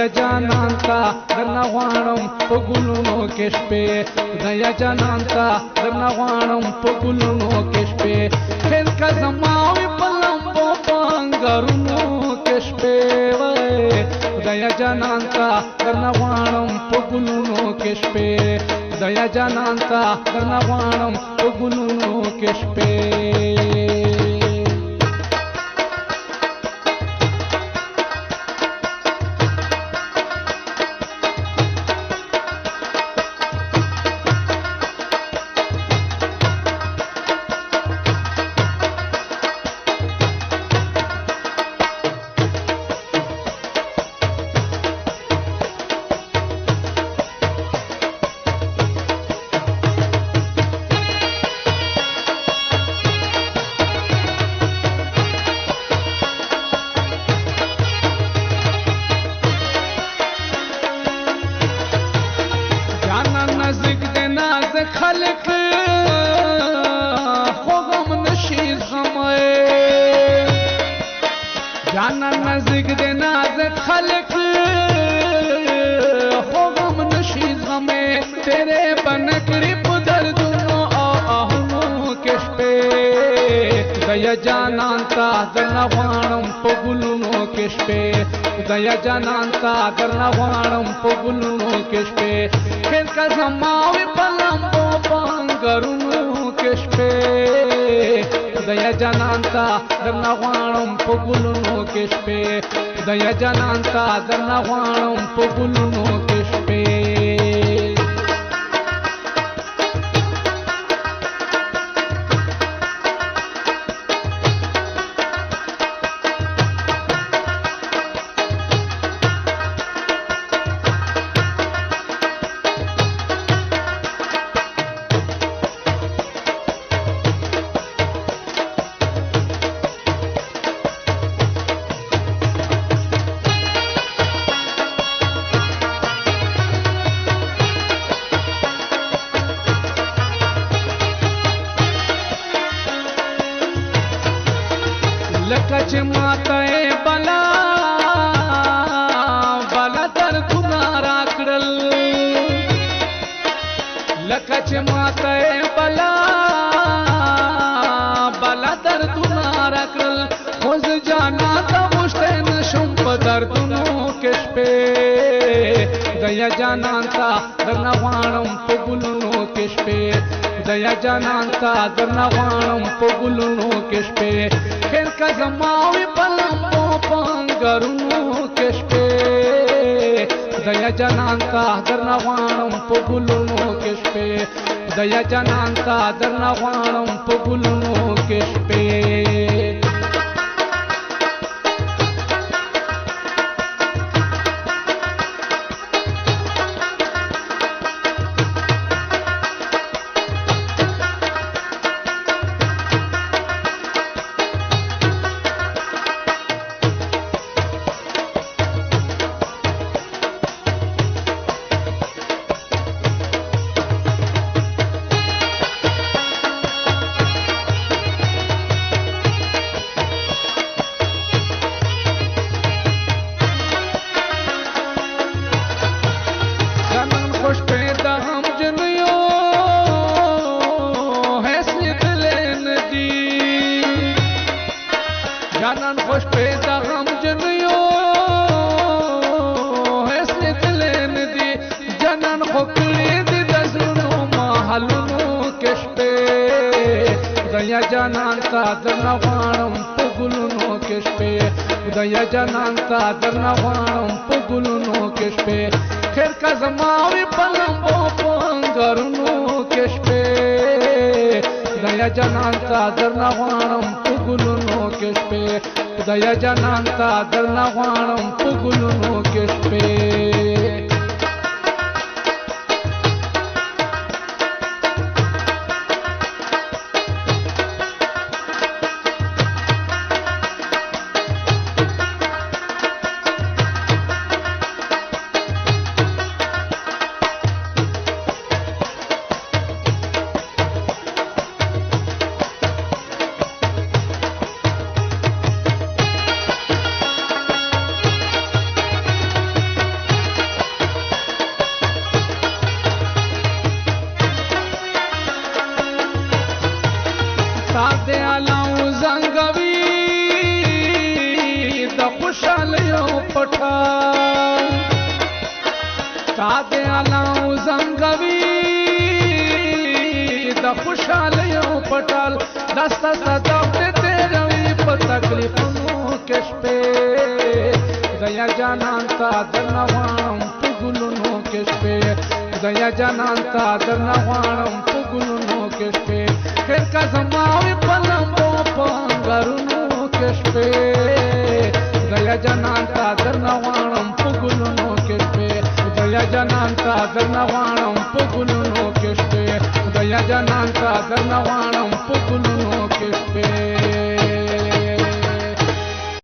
خدای جانان تا درنه غواړم په ګلونو کې شپې خدای جانان تا درنه غواړم په ګلونو کې شپې خیر که زما وي په لمبو په انګارونو کې شپې وای خدای جانان تا درنه غواړم په ګلونو کې شپې خدای جانان تا درنه غواړم په ګلونو کې شپې خلق خو غم نشي زغمه جانا نزدیک دے نازک خلق خو غم نشي زغمه تیرے بنکڑی په دردونو او آهونو کې شپې خدای جانان تا درنه غواړم په ګلونو کې شپې خدای جانان تا درنه غواړم په ګلونو کې شپې خیر که زما وي په لمبو په انګارونو کې شپې خدای جانان تا درنه غواړم په ګلونو کې شپې خدای جانان تا درنه غواړم په ګلونو کې شپې لکه چې ماته بلا بلا دردونه راکړل لکه چې ماته بلا بلا دردونه راکړل خو زه جانا ته غوښتی نشم په دردونو کې شپې خدای جانان ته درنه غواړم په ګلونو کې شپې خدای جانان ته درنه غواړم په ګلونو کې شپې خیر که زما وي په لمبو په انګارونو کې شپې خدای جانان ته درنه غواړم په ګلونو کې شپې خدای جانان ته درنه غواړم په ګلونو کې شپې خوش پیدا هم جنیو حیثیت لین دی جانان خوش پیدا هم جنیو حیثیت لین دی جانان خوکلی دی دزرونو محلونو کشپے خدای جانان تا درنه غواړم په ګلونو کې شپې خدای جانان تا درنه غواړم په ګلونو کې شپې خیر که زما وي په لمبو په انګارونو کې شپې خدای جانان تا درنه غواړم په ګلونو کې شپې خدای جانان تا درنه غواړم په ګلونو کې شپې تا دې علاو زنګوي د خوشالیو پټال تا دې علاو زنګوي د خوشالیو پټال دستا صدف دې تیروي په تکلیفونو کې شپې دیا جانان تا درنه غواړم په ګلونو کې شپې دیا جانان تا درنه غواړم په ګلونو کې شپې خیر کا زماوي په لمبو په انګارونو کې شپې دیا جانان تا درنه غواړم په ګلونو کې شپې دیا جانان تا درنه غواړم په ګلونو کې شپې دیا جانان تا درنه غواړم په ګلونو کې شپې